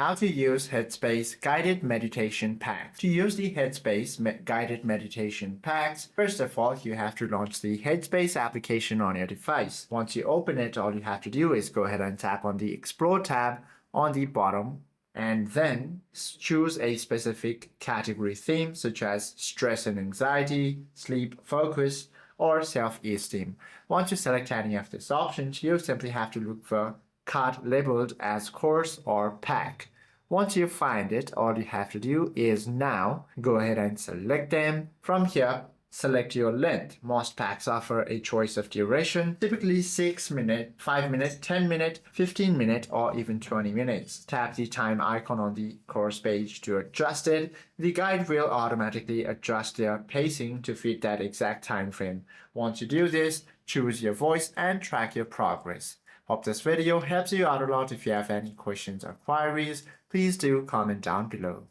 How to use Headspace guided meditation packs. To use the Headspace guided meditation packs, first of all, you have to launch the Headspace application on your device. Once you open it, all you have to do is go ahead and tap on the Explore tab on the bottom and then choose a specific category theme such as stress and anxiety, sleep, focus, or self-esteem. Once you select any of these options, you simply have to look for card labeled as course or pack. Once you find it, all you have to do is now go ahead and select them. From here, select your length. Most packs offer a choice of duration, typically 6 minutes, 5 minutes, 10 minutes, 15 minutes, or even 20 minutes. Tap the time icon on the course page to adjust it. The guide will automatically adjust their pacing to fit that exact time frame. Once you do this, choose your voice and track your progress. Hope this video helps you out a lot. If you have any questions or queries, please do comment down below.